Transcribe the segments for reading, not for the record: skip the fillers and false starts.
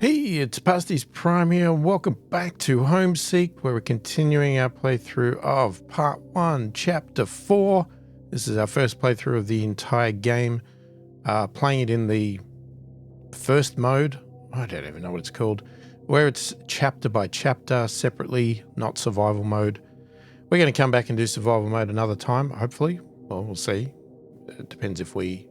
Hey, it's pasthisprime here. Welcome back to Homeseek, where we're continuing our playthrough of Part 1, Chapter 4. This is our first playthrough of the entire game, playing it in the first mode. I don't even know what it's called, where it's chapter by chapter, separately, not survival mode. We're going to come back and do survival mode another time, hopefully. Well, we'll see. It depends if we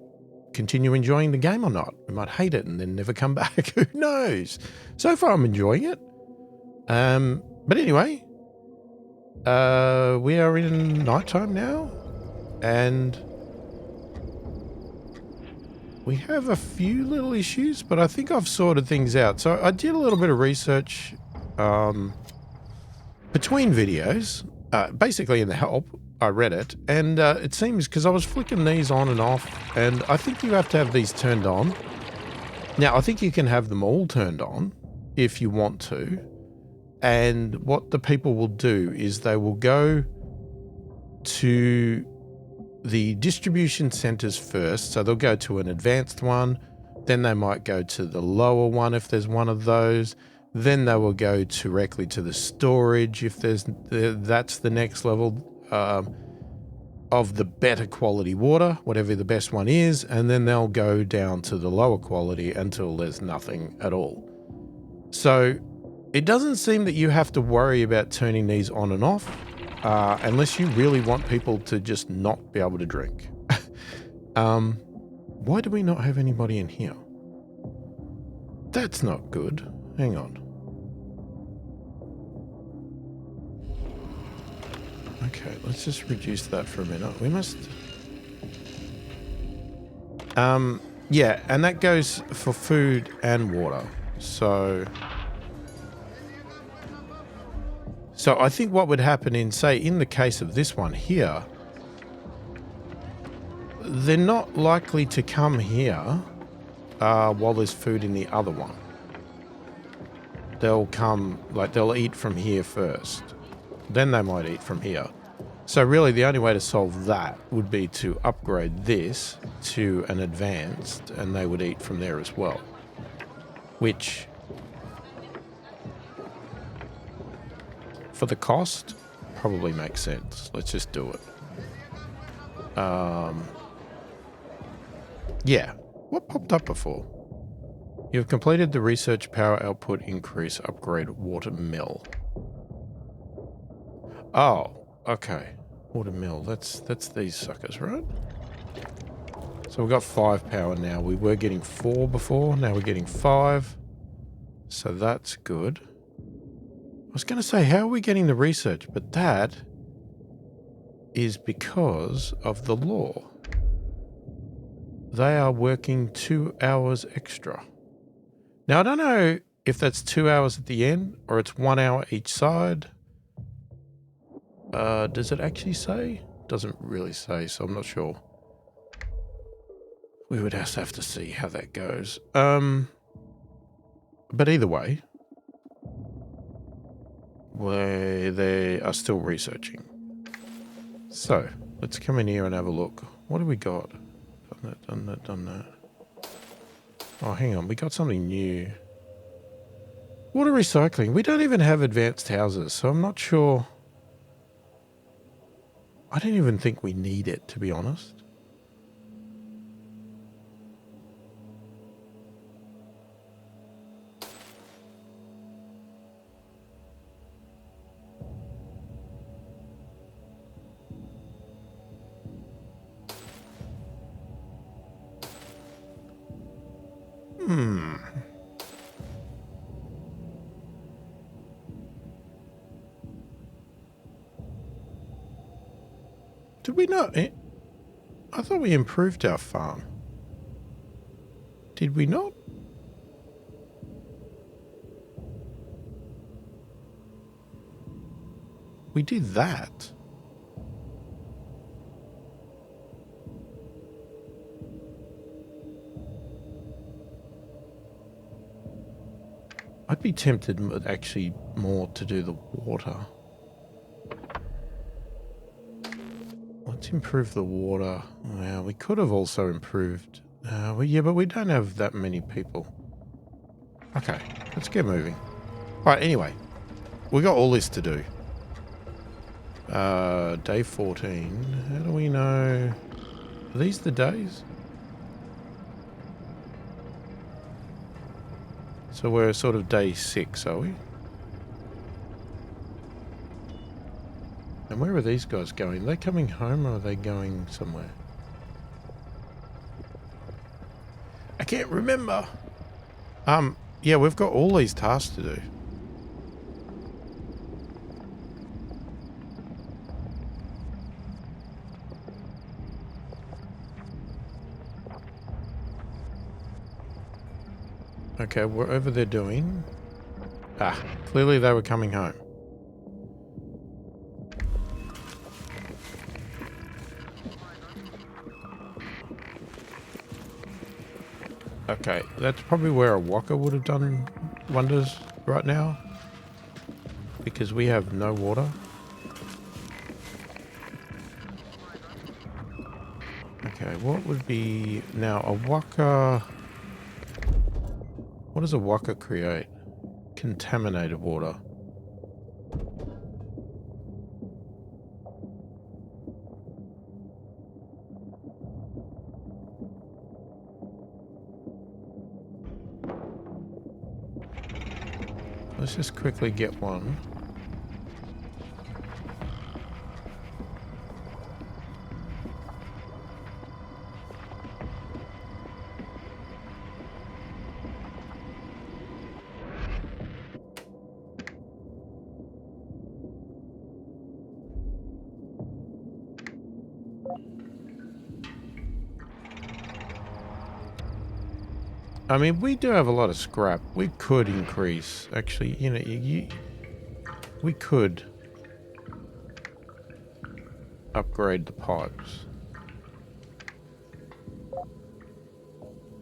continue enjoying the game or not. We might hate it and then never come back. Who knows? So far I'm enjoying it. But anyway, we are in nighttime now, and we have a few little issues, but I think I've sorted things out. So I did a little bit of research between videos, basically in the help. I read it, and it seems, because I was flicking these on and off, and I think you have to have these turned on. Now, I think you can have them all turned on if you want to, and what the people will do is they will go to the distribution centers first, so they'll go to an advanced one, then they might go to the lower one if there's one of those, then they will go directly to the storage if that's the next level of the better quality water, whatever the best one is, and then they'll go down to the lower quality until there's nothing at all. So it doesn't seem that you have to worry about turning these on and off unless you really want people to just not be able to drink. Why do we not have anybody in here? That's not good. Hang on. Okay, let's just reduce that for a minute. We must... yeah, and that goes for food and water. So I think what would happen in, say, in the case of this one here, they're not likely to come here while there's food in the other one. They'll come, like, they'll eat from here first. Then they might eat from here. So really the only way to solve that would be to upgrade this to an advanced, and they would eat from there as well. Which, for the cost, probably makes sense. Let's just do it. Yeah. What popped up before? You have completed the research power output increase upgrade water mill. Oh, okay. Water mill. That's these suckers, right? So we've got 5 power now. We were getting 4 before. Now we're getting 5. So that's good. I was going to say, how are we getting the research? But that is because of the law. They are working 2 hours extra. Now, I don't know if that's 2 hours at the end or it's 1 hour each side. Does it actually say? Doesn't really say, so I'm not sure. We would have to see how that goes. But either way, they are still researching. So, let's come in here and have a look. What do we got? Done that. Oh, hang on. We got something new. Water recycling. We don't even have advanced houses, so I'm not sure. I don't even think we need it, to be honest. Did we not? I thought we improved our farm. Did we not? We did that. I'd be tempted actually more to do the water. Let's improve the water. Well, we could have also improved... well, yeah, but we don't have that many people. Okay. Let's get moving. Alright, anyway. We got all this to do. Day 14. How do we know? Are these the days? So we're sort of day 6, are we? And where are these guys going? Are they coming home or are they going somewhere? I can't remember. Yeah, we've got all these tasks to do. Okay, whatever they're doing. Ah, clearly they were coming home. Okay, that's probably where a walker would have done wonders right now. Because we have no water. Okay, what would be... Now, a walker... What does a walker create? Contaminated water. Let's just quickly get one. I mean, we do have a lot of scrap. We could increase, actually, you know, we could upgrade the pipes.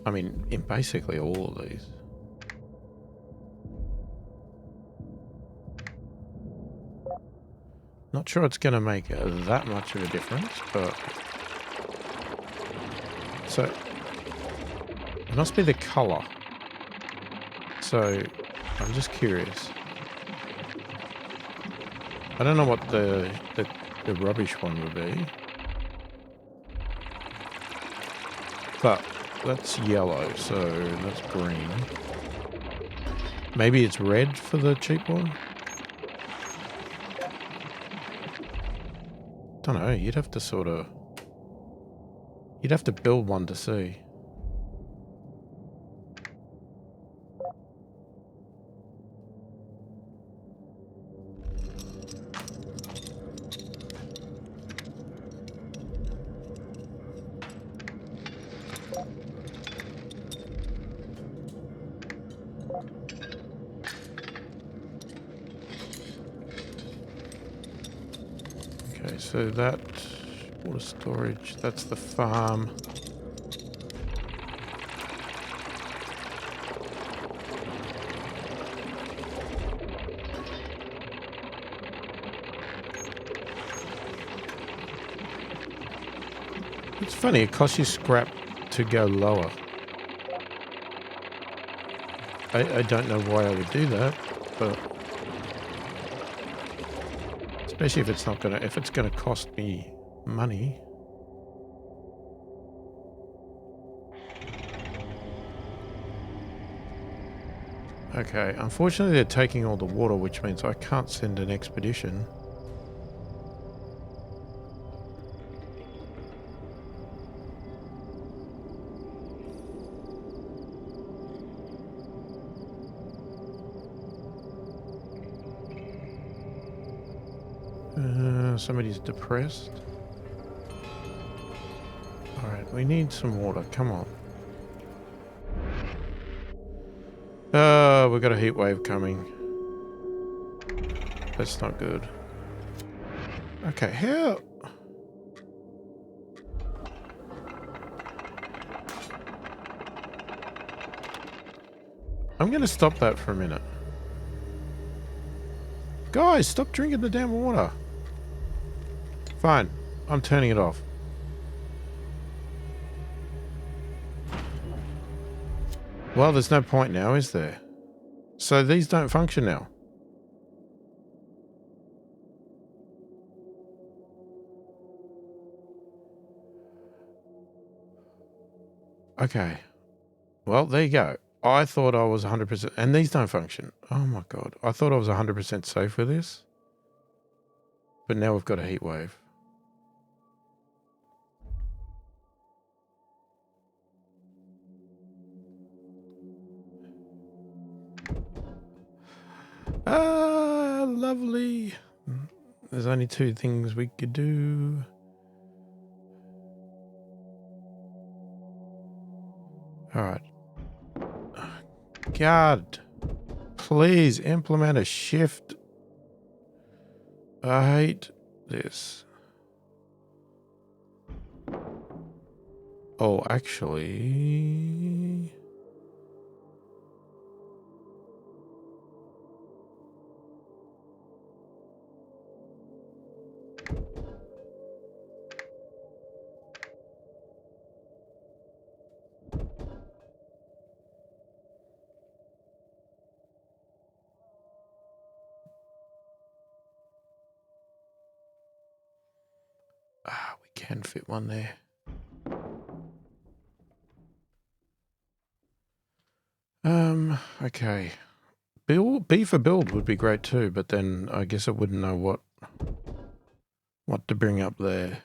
I mean, in basically all of these. Not sure it's going to make that much of a difference, but... So... It must be the colour. So, I'm just curious. I don't know what the rubbish one would be. But that's yellow, so that's green. Maybe it's red for the cheap one? Don't know, you'd have to sort of... You'd have to build one to see. So that water storage, that's the farm. It's funny, it costs you scrap to go lower. I don't know why I would do that, but... Especially if it's not gonna, if it's gonna cost me money. Okay, unfortunately they're taking all the water, which means I can't send an expedition. Somebody's depressed. Alright, we need some water. Come on. We've got a heat wave coming. That's not good. Okay, how... I'm going to stop that for a minute. Guys, stop drinking the damn water. Fine, I'm turning it off. Well, there's no point now, is there? So these don't function now. Okay. Well, there you go. I thought I was 100%, and these don't function. Oh my God. I thought I was 100% safe with this. But now we've got a heat wave. Ah, lovely. There's only two things we could do. All right. God, please implement a shift. I hate this. Oh, actually... we can fit one there. Okay. B for build would be great too, but then I guess I wouldn't know what to bring up there.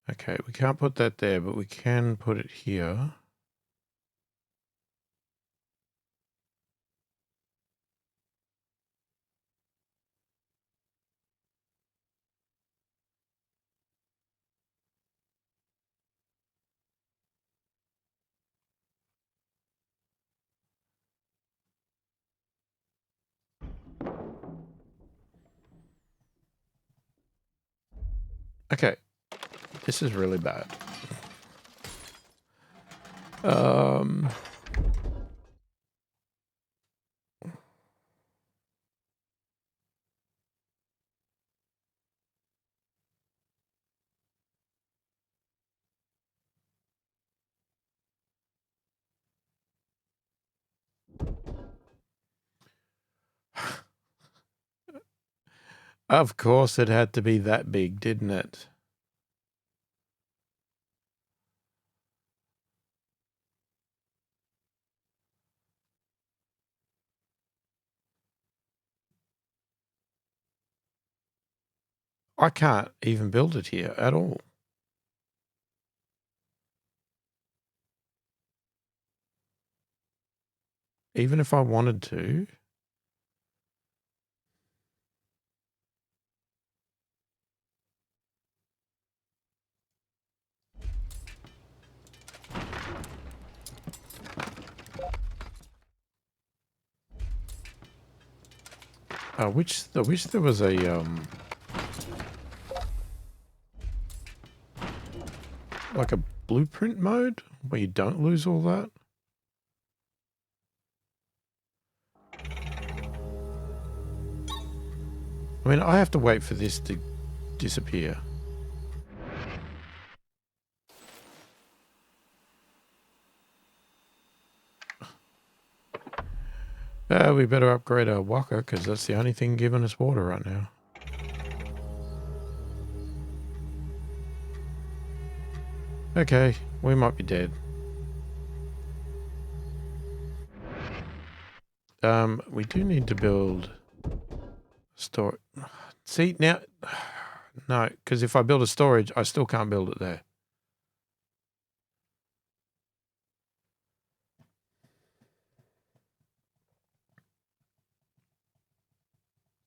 Okay, we can't put that there, but we can put it here. Okay, this is really bad. Of course it had to be that big, didn't it? I can't even build it here at all. Even if I wanted to. I wish there was a like a blueprint mode where you don't lose all that. I mean, I have to wait for this to disappear. We better upgrade our waka because that's the only thing giving us water right now. Okay, we might be dead. We do need to build store. See now, no, because if I build a storage, I still can't build it there.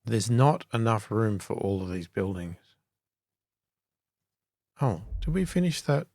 There's not enough room for all of these buildings. Oh, did we finish that?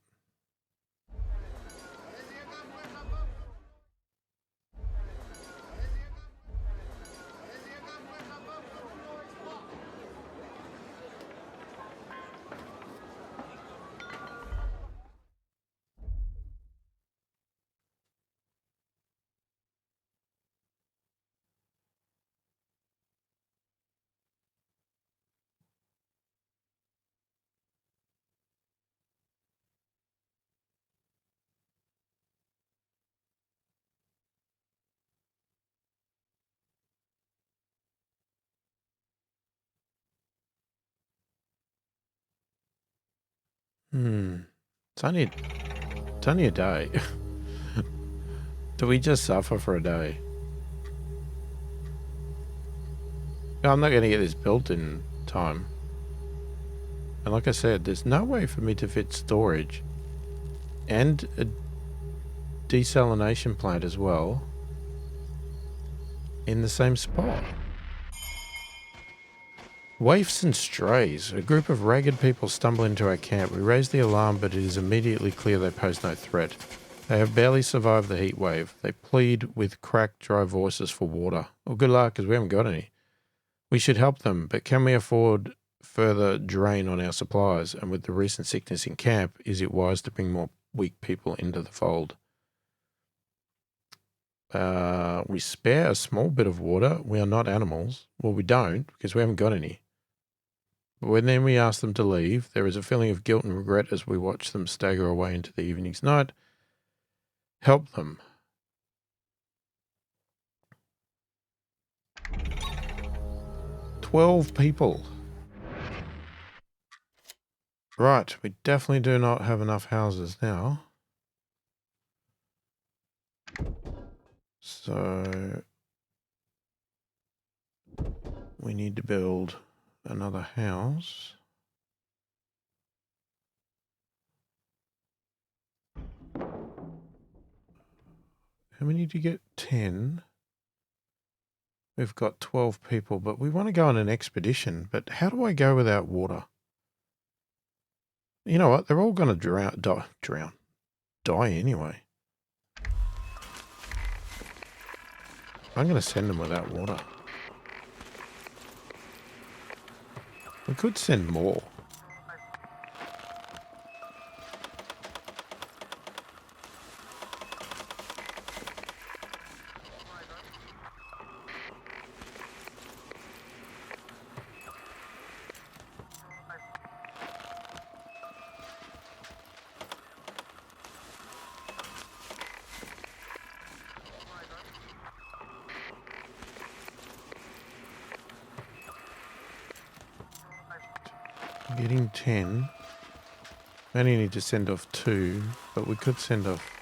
It's only a day. Do we just suffer for a day? I'm not going to get this built in time. And like I said, there's no way for me to fit storage and a desalination plant as well in the same spot. Waifs and strays. A group of ragged people stumble into our camp. We raise the alarm, but it is immediately clear they pose no threat. They have barely survived the heat wave. They plead with cracked, dry voices for water. Well, good luck, because we haven't got any. We should help them, but can we afford further drain on our supplies? And with the recent sickness in camp, is it wise to bring more weak people into the fold? We spare a small bit of water. We are not animals. Well, we don't, because we haven't got any. But then we ask them to leave, there is a feeling of guilt and regret as we watch them stagger away into the evening's night. Help them. "12 people. Right, we definitely do not have enough houses now. So we need to build another house. How many do you get? 10. We've got 12 people, but we want to go on an expedition. But how do I go without water? You know what? They're all going to die anyway. I'm going to send them without water. We could send more. Getting 10. We only need to send off 2, but we could send off...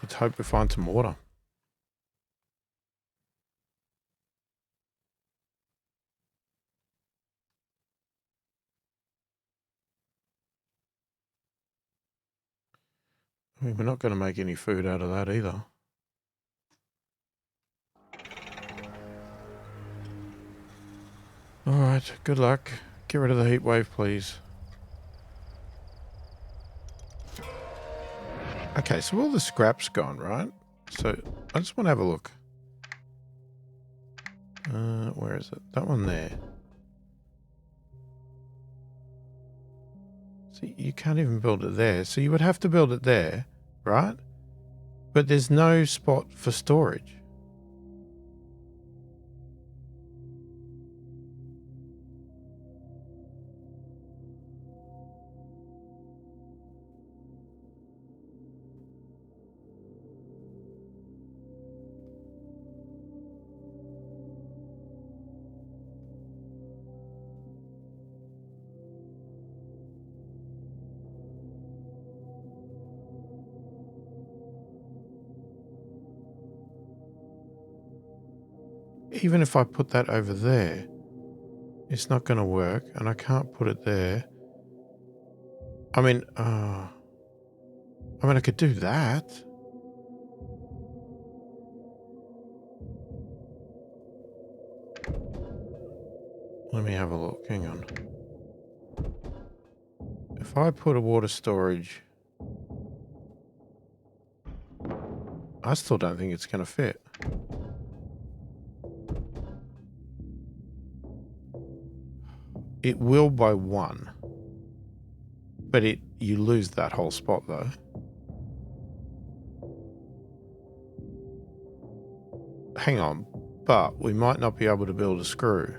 Let's hope we find some water. I mean, we're not going to make any food out of that either. Alright, good luck. Get rid of the heat wave, please. Okay, so all the scrap's gone, right? So I just want to have a look. Where is it? That one there. See, you can't even build it there. So you would have to build it there, right? But there's no spot for storage. Even if I put that over there, it's not going to work, and I can't put it there. I mean, I could do that. Let me have a look. Hang on. If I put a water storage, I still don't think it's going to fit. It will by 1. But you lose that whole spot though. hang on, but we might not be able to build a screw.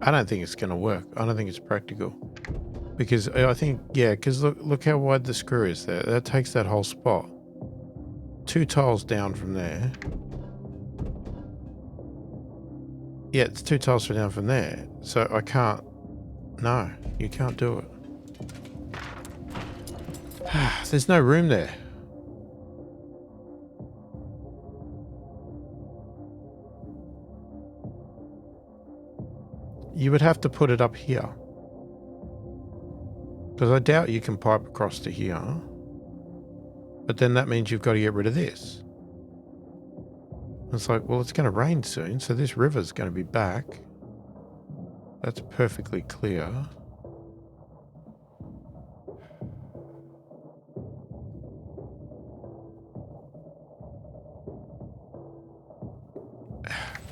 I don't think it's going to work. I don't think it's practical. Because I think, yeah, because look how wide the screw is there. That takes that whole spot. 2 tiles down from there. Yeah, it's 2 tiles down from there. So I can't. No, you can't do it. There's no room there. You would have to put it up here. Because I doubt you can pipe across to here. But then that means you've got to get rid of this. It's like, well, it's going to rain soon, so this river's going to be back. That's perfectly clear.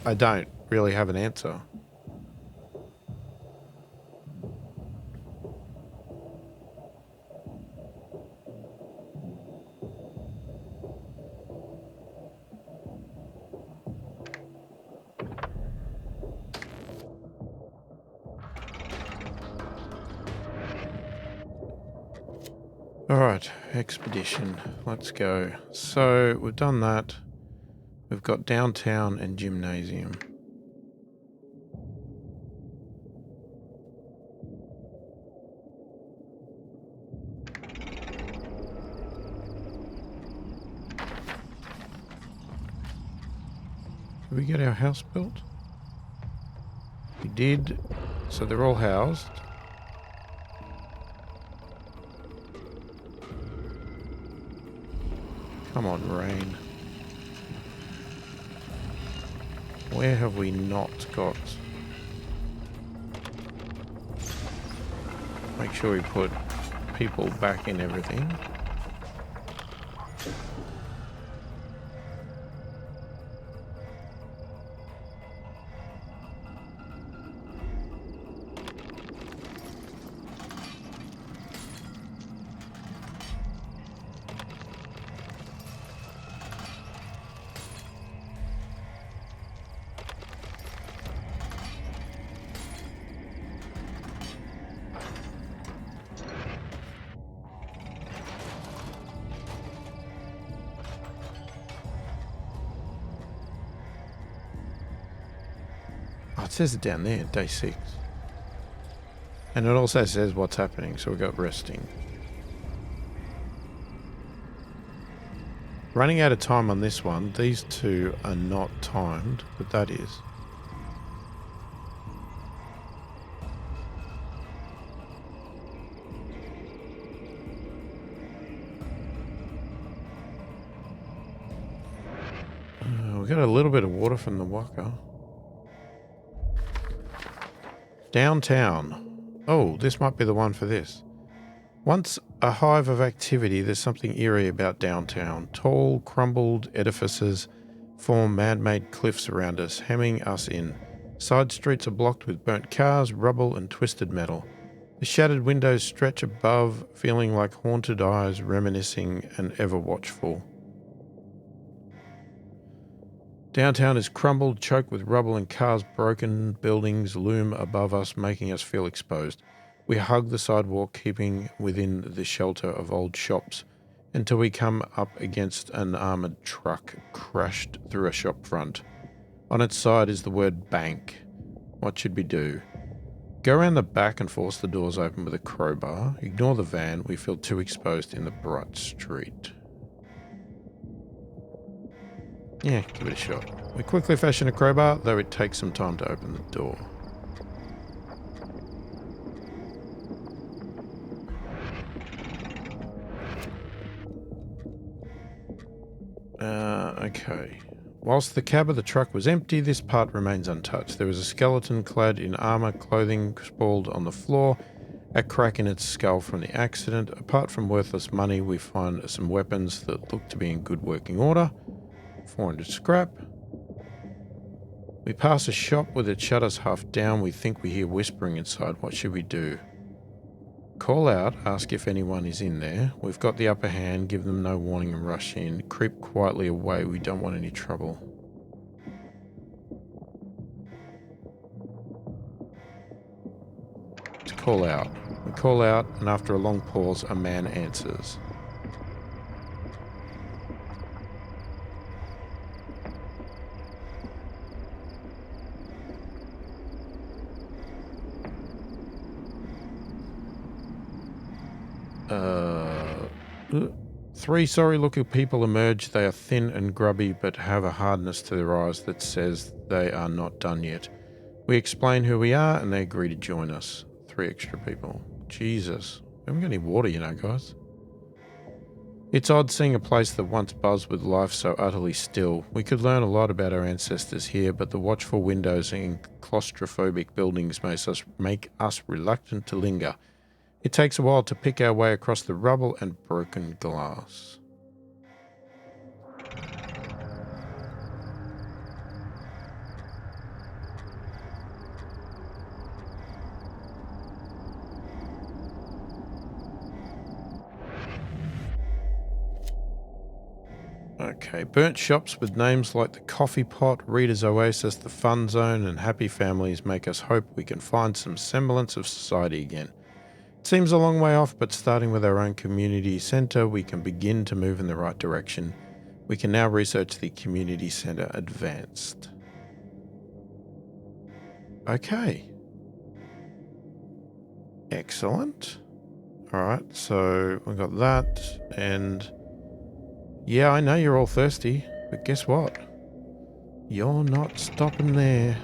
I don't really have an answer. All right, expedition. Let's go. So we've done that. We've got downtown and gymnasium. Did we get our house built? We did. So they're all housed. Come on, rain. Where have we not got? Make sure we put people back in everything. It says it down there, day 6. And it also says what's happening, so we've got resting. Running out of time on this one. These two are not timed, but that is. We got a little bit of water from the waka. Downtown. Oh, this might be the one for this. Once a hive of activity, there's something eerie about downtown. Tall, crumbled edifices form man-made cliffs around us, hemming us in. Side streets are blocked with burnt cars, rubble, and twisted metal. The shattered windows stretch above, feeling like haunted eyes, reminiscing and ever watchful. Downtown is crumbled, choked with rubble and cars. Broken buildings loom above us, making us feel exposed. We hug the sidewalk, keeping within the shelter of old shops, until we come up against an armoured truck crashed through a shop front. On its side is the word bank. What should we do? Go around the back and force the doors open with a crowbar. Ignore the van. We feel too exposed in the bright street. Yeah, give it a shot. We quickly fashion a crowbar, though it takes some time to open the door. Okay. Whilst the cab of the truck was empty, this part remains untouched. There was a skeleton clad in armor, clothing sprawled on the floor, a crack in its skull from the accident. Apart from worthless money, we find some weapons that look to be in good working order. 400 scrap. We pass a shop with its shutters half down. We think we hear whispering inside. What should we do? Call out, ask if anyone is in there. We've got the upper hand, give them no warning and rush in. Creep quietly away, we don't want any trouble. Let's call out. We call out, and after a long pause, a man answers. Three sorry-looking people emerge. They are thin and grubby, but have a hardness to their eyes that says they are not done yet. We explain who we are, and they agree to join us. 3 extra people. Jesus. We haven't got any water, you know, guys. It's odd seeing a place that once buzzed with life so utterly still. We could learn a lot about our ancestors here, but the watchful windows and claustrophobic buildings make us reluctant to linger. It takes a while to pick our way across the rubble and broken glass. Okay, burnt shops with names like the Coffee Pot, Reader's Oasis, the Fun Zone, and Happy Families make us hope we can find some semblance of society again. It seems a long way off, but starting with our own community centre, we can begin to move in the right direction. We can now research the community centre advanced. Okay. Excellent. Alright, so we got that, and yeah, I know you're all thirsty, but guess what? You're not stopping there.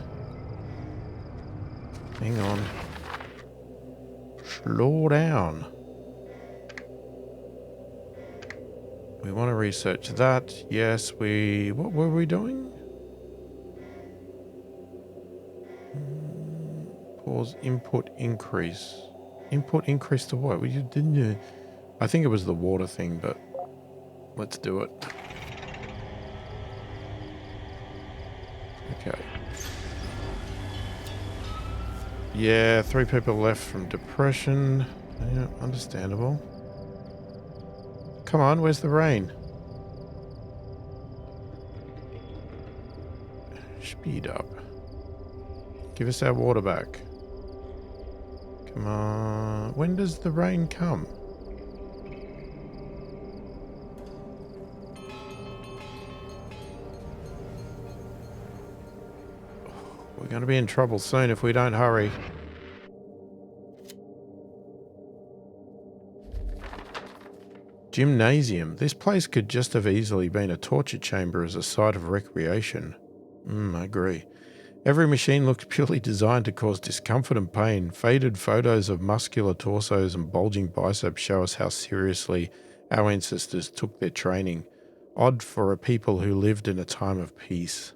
Hang on. Slow down. We want to research that. Yes, what were we doing? Pause. Input increase. Input increase to what? I think it was the water thing, but let's do it. Okay. Yeah, 3 people left from depression. Yeah, understandable. Come on, where's the rain? Speed up. Give us our water back. Come on. When does the rain come? We're going to be in trouble soon if we don't hurry. Gymnasium. This place could just have easily been a torture chamber as a site of recreation. I agree. Every machine looks purely designed to cause discomfort and pain. Faded photos of muscular torsos and bulging biceps show us how seriously our ancestors took their training. Odd for a people who lived in a time of peace.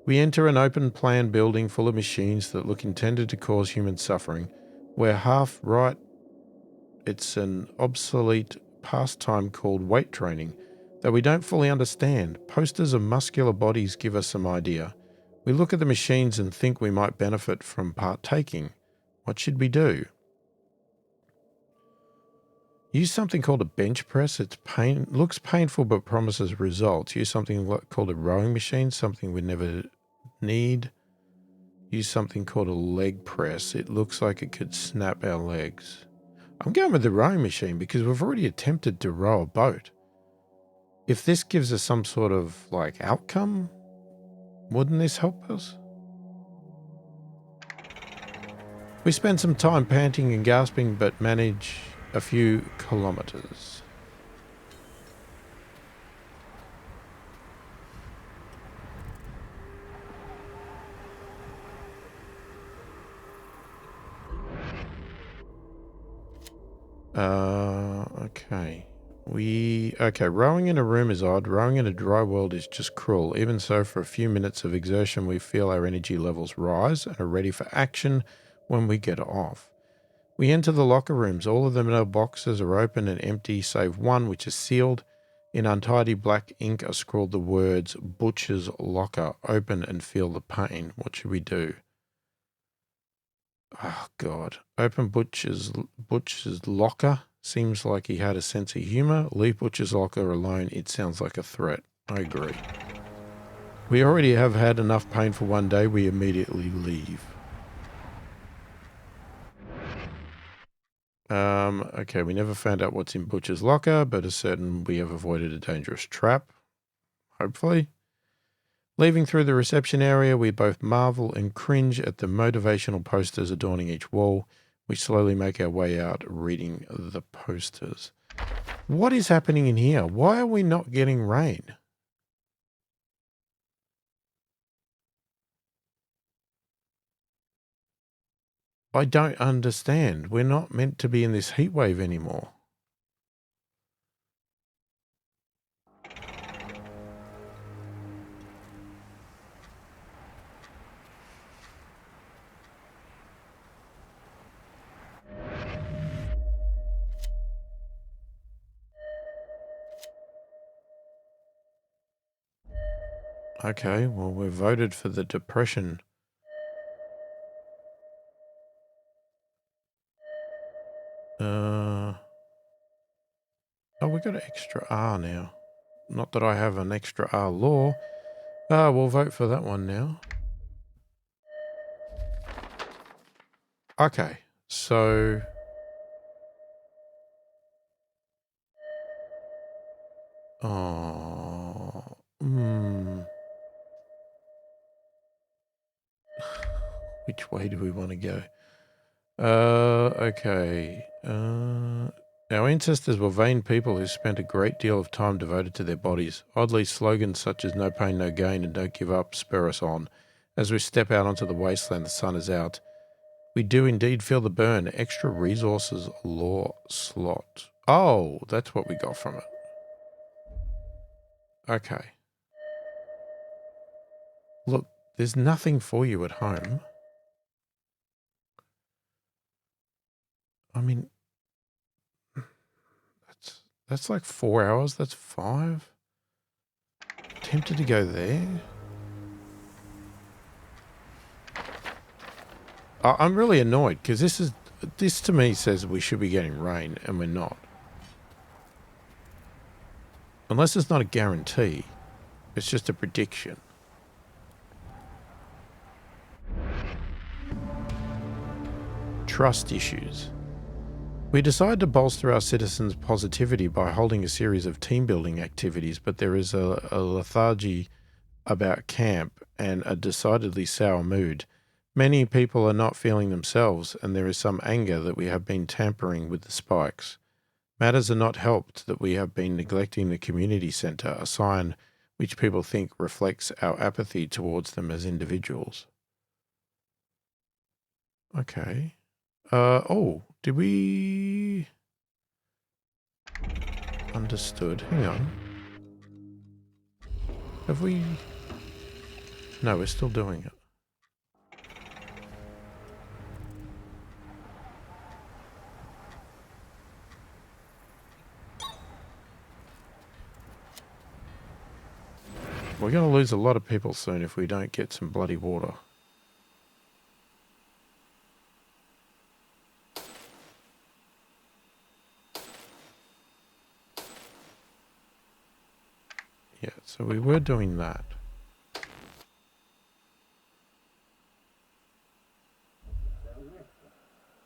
We enter an open-plan building full of machines that look intended to cause human suffering. We're half right. It's an obsolete pastime called weight training that we don't fully understand. Posters of muscular bodies give us some idea. We look at the machines and think we might benefit from partaking. What should we do? Use something called a bench press. Looks painful but promises results. Use something called a rowing machine, something we never need. Use something called a leg press. It looks like it could snap our legs. I'm going with the rowing machine because we've already attempted to row a boat. If this gives us some sort of, outcome, wouldn't this help us? We spend some time panting and gasping, but manage a few kilometers. Okay. Okay, rowing in a room is odd. Rowing in a dry world is just cruel. Even so, for a few minutes of exertion, we feel our energy levels rise and are ready for action when we get off. We enter the locker rooms. All of the metal boxes are open and empty, save one, which is sealed. In untidy black ink are scrawled the words, Butcher's Locker. Open and feel the pain. What should we do? Oh, God. Open Butcher's Locker. Seems like he had a sense of humour. Leave Butcher's Locker alone. It sounds like a threat. I agree. We already have had enough pain for one day. We immediately leave. Okay, we never found out what's in Butcher's Locker, but is certain we have avoided a dangerous trap. Hopefully. Leaving through the reception area, we both marvel and cringe at the motivational posters adorning each wall. We slowly make our way out, reading the posters. What is happening in here? Why are we not getting rain? I don't understand. We're not meant to be in this heat wave anymore. Okay, well, we've voted for the depression. Oh, we got an extra R now. Not that I have an extra R law. We'll vote for that one now. Okay, so... Oh... Which way do we want to go? Okay. Our ancestors were vain people who spent a great deal of time devoted to their bodies. Oddly, slogans such as no pain, no gain and don't give up spur us on. As we step out onto the wasteland, the sun is out. We do indeed feel the burn. Extra resources law slot. Oh, that's what we got from it. Okay. Look, there's nothing for you at home. I mean, that's like 4 hours. That's 5. Tempted to go there. I'm really annoyed because this to me says we should be getting rain and we're not. Unless it's not a guarantee. It's just a prediction. Trust issues. We decided to bolster our citizens' positivity by holding a series of team-building activities, but there is a lethargy about camp and a decidedly sour mood. Many people are not feeling themselves, and there is some anger that we have been tampering with the spikes. Matters are not helped that we have been neglecting the community centre, a sign which people think reflects our apathy towards them as individuals. Okay. Did we... Understood. Hang on. Have we... No, we're still doing it. We're going to lose a lot of people soon if we don't get some bloody water. Yeah, so we were doing that.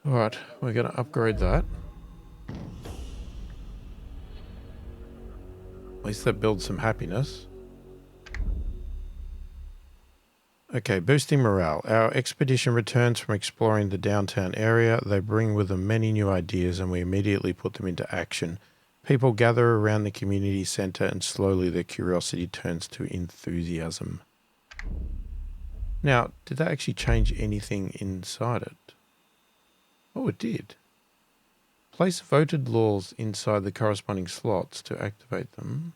Alright, we're going to upgrade that. At least that builds some happiness. Okay, boosting morale. Our expedition returns from exploring the downtown area. They bring with them many new ideas and we immediately put them into action. People gather around the community centre and slowly their curiosity turns to enthusiasm. Now, did that actually change anything inside it? Oh, it did. Place voted laws inside the corresponding slots to activate them.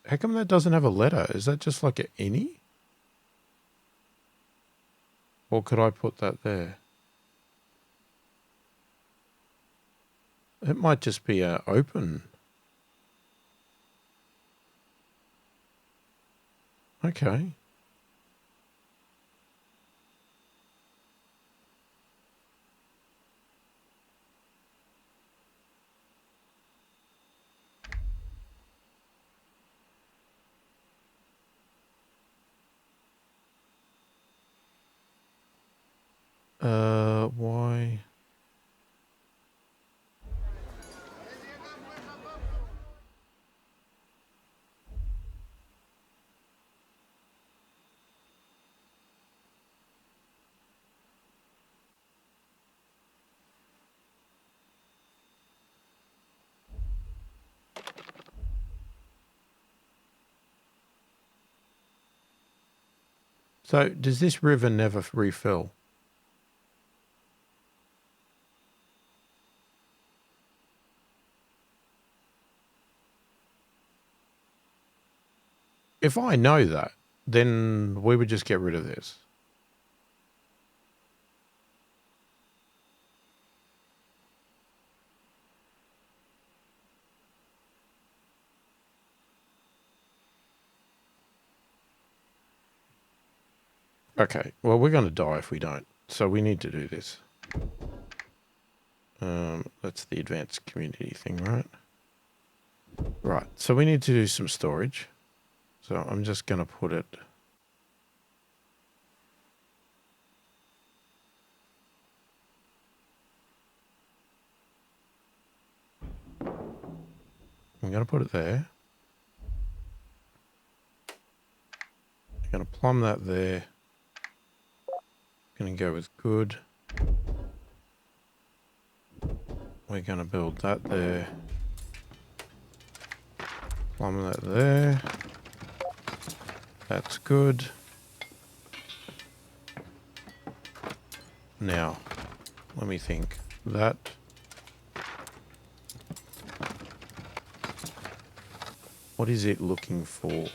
How come that doesn't have a letter? Is that just like any? Or could I put that there? It might just be open. Okay. Why? So does this river never refill? If I know that, then we would just get rid of this. Okay, well, we're going to die if we don't. So we need to do this. That's the advanced community thing, right? Right, so we need to do some storage. So I'm just going to put it... I'm going to put it there. I'm going to plumb that there. Going to go with good. We're going to build that there. Plumb that there. That's good. Now, let me think. That. What is it looking for?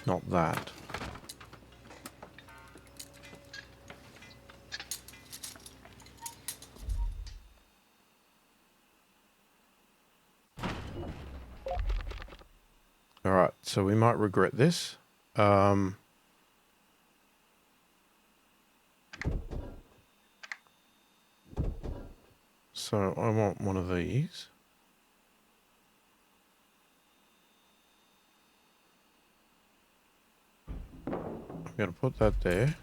Not that. All right, so we might regret this. So I want one of these. I'm going to put that there.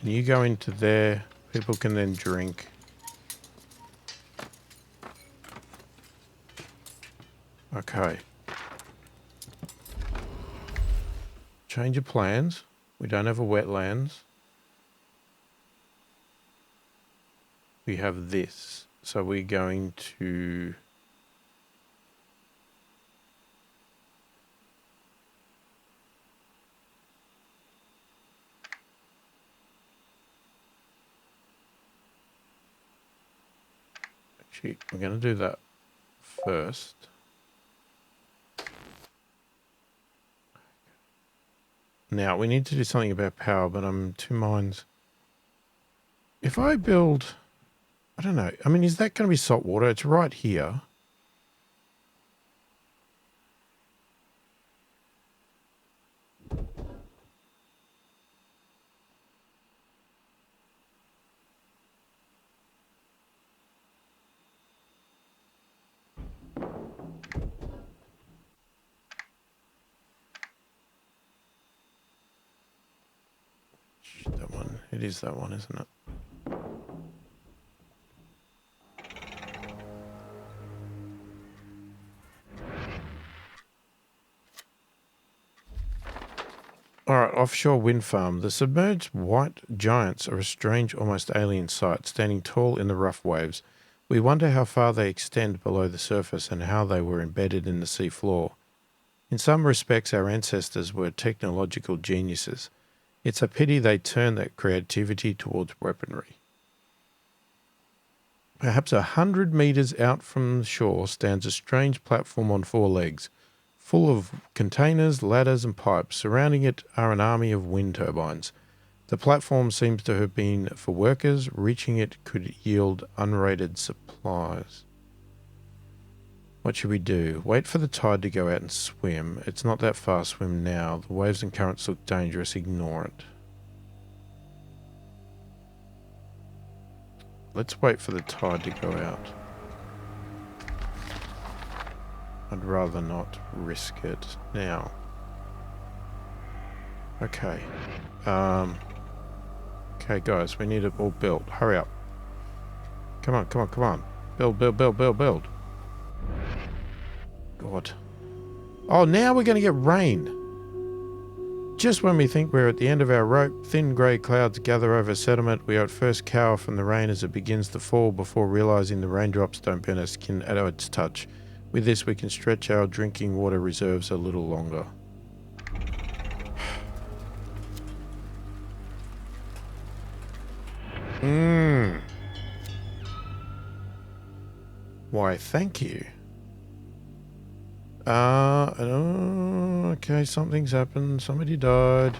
And you go into there, people can then drink. Okay. Change of plans. We don't have a wetlands. We have this. So we're going to... Actually, we're going to do that first. Now, we need to do something about power, but I'm two minds. If I build... I don't know. I mean, is that going to be salt water? It's right here. That one. It is that one, isn't it? All right, offshore wind farm. The submerged white giants are a strange, almost alien sight, standing tall in the rough waves. We wonder how far they extend below the surface and how they were embedded in the sea floor. In some respects, our ancestors were technological geniuses. It's a pity they turned that creativity towards weaponry. Perhaps 100 meters out from the shore stands a strange platform on 4 legs, full of containers, ladders, and pipes. Surrounding it are an army of wind turbines. The platform seems to have been for workers. Reaching it could yield unrated supplies. What should we do? Wait for the tide to go out and swim. It's not that far. Swim now. The waves and currents look dangerous. Ignore it. Let's wait for the tide to go out. I'd rather not risk it now. Okay. Okay, guys, we need it all built. Hurry up. Come on, come on, come on. Build, build, build, build, build. God. Oh, now we're going to get rain. Just when we think we're at the end of our rope, thin grey clouds gather over settlement. We at first cower from the rain as it begins to fall before realising the raindrops don't burn our skin at its touch. With this, we can stretch our drinking water reserves a little longer. Why, thank you. Okay, something's happened. Somebody died.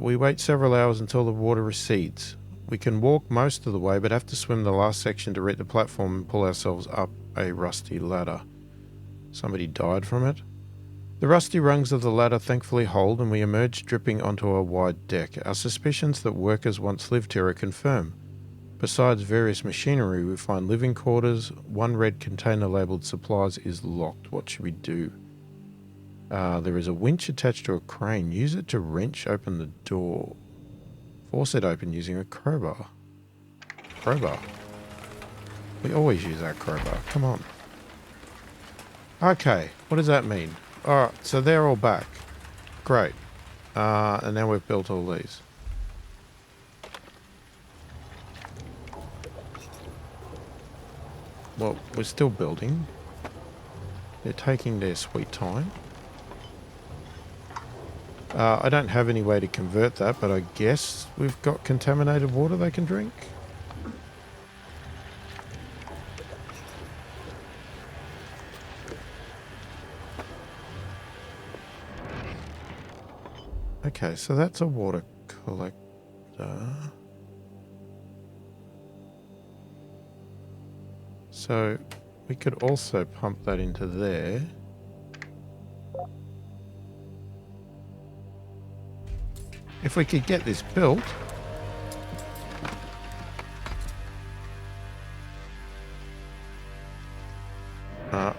We wait several hours until the water recedes. We can walk most of the way, but have to swim the last section to reach the platform and pull ourselves up a rusty ladder. Somebody died from it. The rusty rungs of the ladder thankfully hold, and we emerge dripping onto a wide deck. Our suspicions that workers once lived here are confirmed. Besides various machinery, we find living quarters. One red container labelled supplies is locked. What should we do? There is a winch attached to a crane. Use it to wrench open the door. Force it open using a crowbar. Crowbar. We always use our crowbar. Come on. Okay, what does that mean? Alright, so they're all back. Great. And now we've built all these. Well, we're still building. They're taking their sweet time. I don't have any way to convert that, but I guess we've got contaminated water they can drink. Okay, so that's a water collector. So we could also pump that into there. If we could get this built.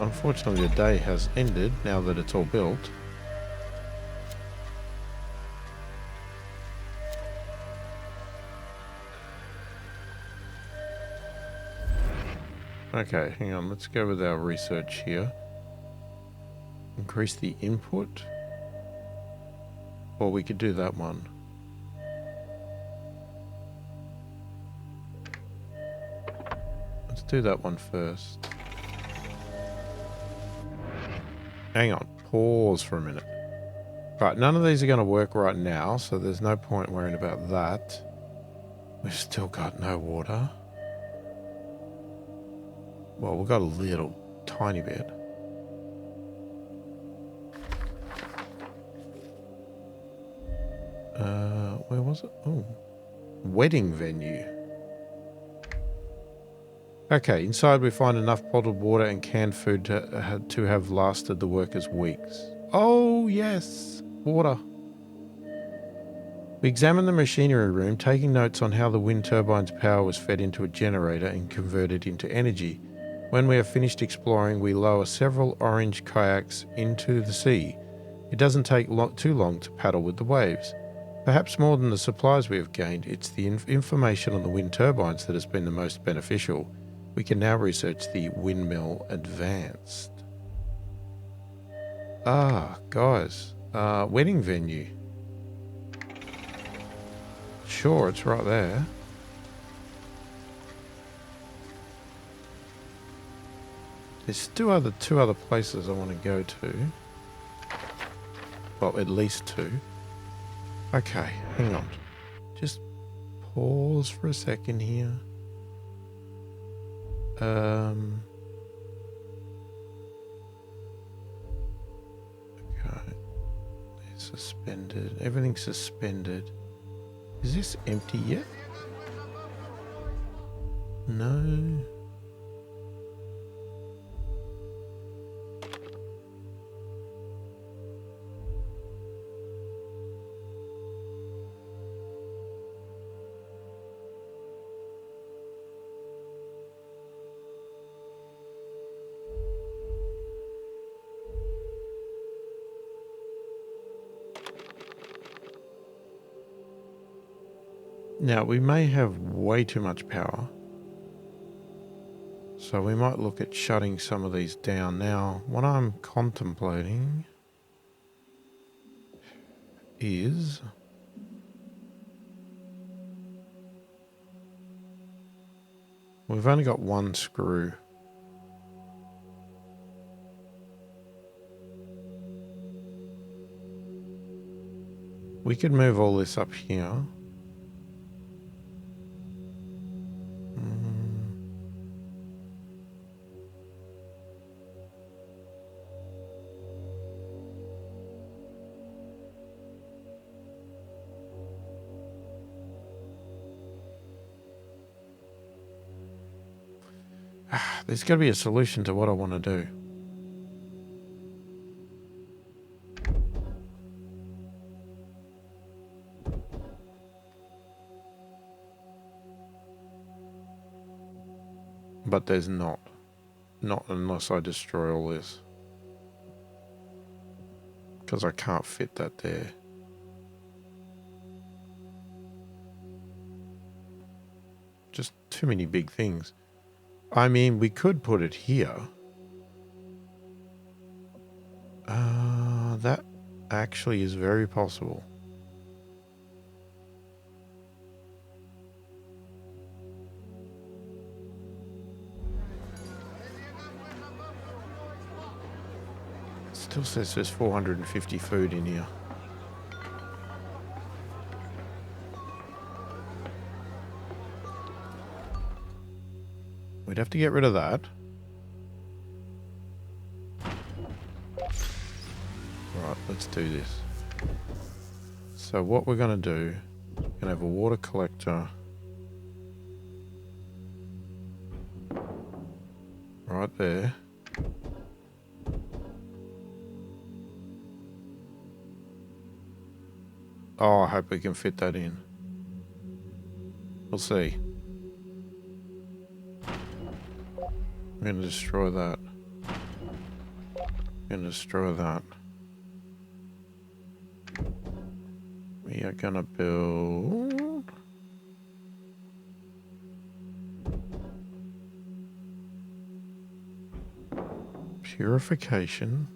Unfortunately, the day has ended now that it's all built. Okay, hang on. Let's go with our research here. Increase the input. Or we could do that one. Let's do that one first. Hang on. Pause for a minute. Right, none of these are going to work right now, so there's no point worrying about that. We've still got no water. Well, we've got a little, tiny bit. Where was it? Oh, wedding venue. Okay, inside we find enough bottled water and canned food to have lasted the workers weeks. Oh, yes, water. We examine the machinery room, taking notes on how the wind turbine's power was fed into a generator and converted into energy. When we have finished exploring, we lower several orange kayaks into the sea. It doesn't take too long to paddle with the waves. Perhaps more than the supplies we have gained, it's the information on the wind turbines that has been the most beneficial. We can now research the windmill advanced. Ah, guys, Wedding venue. Sure, it's right there. There's still two other places I want to go to. Well, at least two. Okay, hang on. Just pause for a second here. Okay. They're suspended. Everything's suspended. Is this empty yet? No. Now, we may have way too much power. So we might look at shutting some of these down. Now, what I'm contemplating is we've only got one screw. We could move all this up here. There's got to be a solution to what I want to do. But there's not. Not unless I destroy all this. Because I can't fit that there. Just too many big things. I mean, we could put it here. That actually is very possible. Still says there's 450 food in here. We'd have to get rid of that. Right, let's do this. So what we're going to do, we're going to have a water collector right there. Oh, I hope we can fit that in. We'll see. I'm going to destroy that. I'm going to destroy that. We are going to build... purification.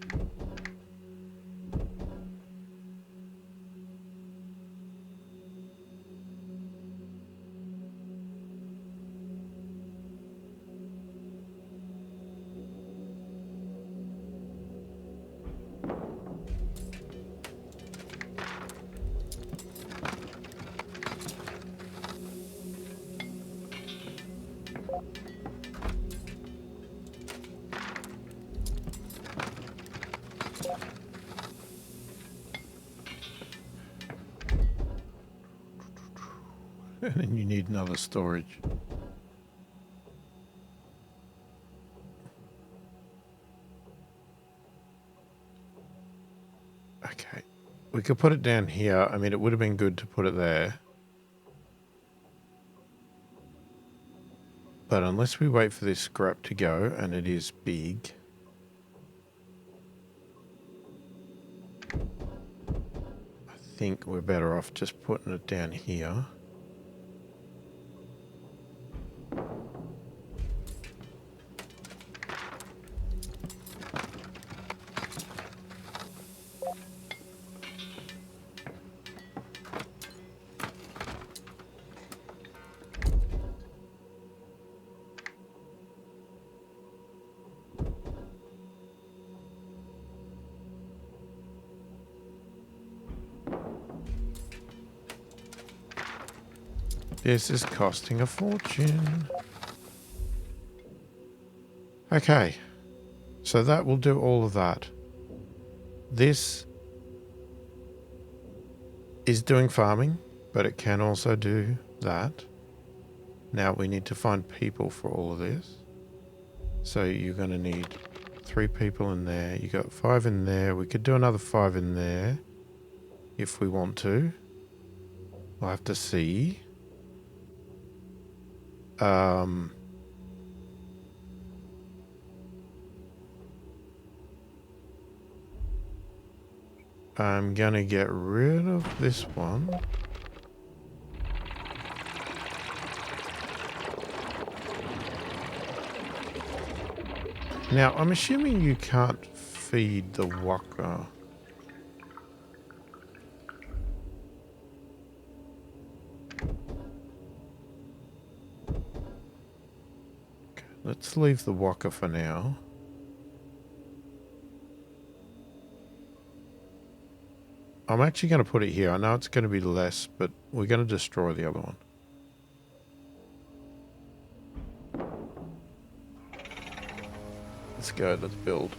And then you need another storage. Okay. We could put it down here. I mean, it would have been good to put it there. But unless we wait for this scrap to go, and it is big... I think we're better off just putting it down here. This is costing a fortune. Okay. So that will do all of that. This is doing farming, but it can also do that. Now we need to find people for all of this. So you're going to need 3 people in there. You got 5 in there. We could do another 5 in there if we want to. We'll have to see. I'm gonna get rid of this one. Now, I'm assuming you can't feed the waka. Okay, let's leave the waka for now. I'm actually going to put it here. I know it's going to be less, but we're going to destroy the other one. Let's go. Let's build.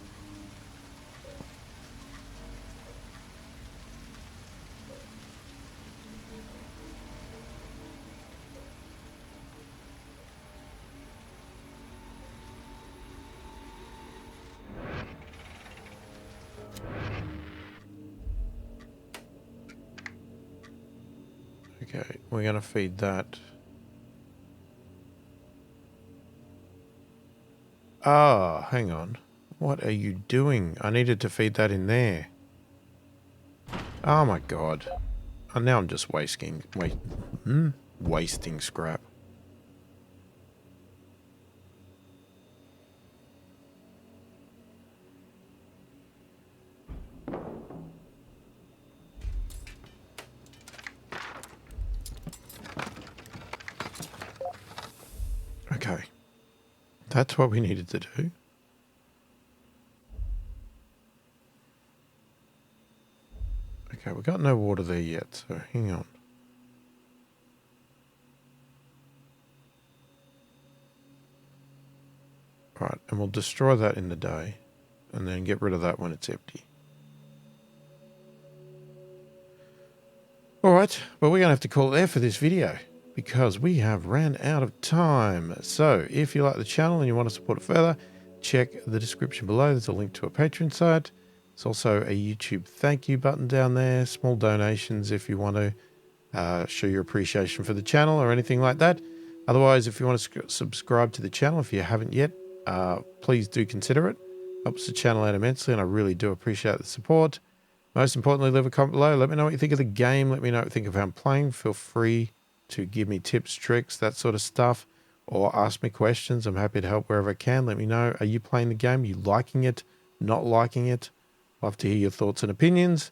Okay, we're going to feed that. Ah, hang on. What are you doing? I needed to feed that in there. Oh my god. And now I'm just wasting scrap. Okay. That's what we needed to do. Okay, we got no water there yet, so hang on. Right, and we'll destroy that in the day, and then get rid of that when it's empty. Alright, well we're going to have to call it there for this video, because we have ran out of time. So, if you like the channel and you want to support it further, check the description below. There's a link to a Patreon site. There's also a YouTube thank you button down there. Small donations if you want to show your appreciation for the channel or anything like that. Otherwise, if you want to subscribe to the channel, if you haven't yet, please do consider it. Helps the channel out immensely, and I really do appreciate the support. Most importantly, leave a comment below. Let me know what you think of the game. Let me know what you think of how I'm playing. Feel free to give me tips, tricks, that sort of stuff, or ask me questions. I'm happy to help wherever I can. Let me know. Are you playing the game? Are you liking it? Not liking it? Love to hear your thoughts and opinions.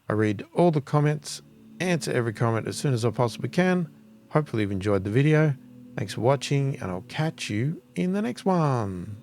I read all the comments, answer every comment as soon as I possibly can. Hopefully you've enjoyed the video. Thanks for watching, and I'll catch you in the next one.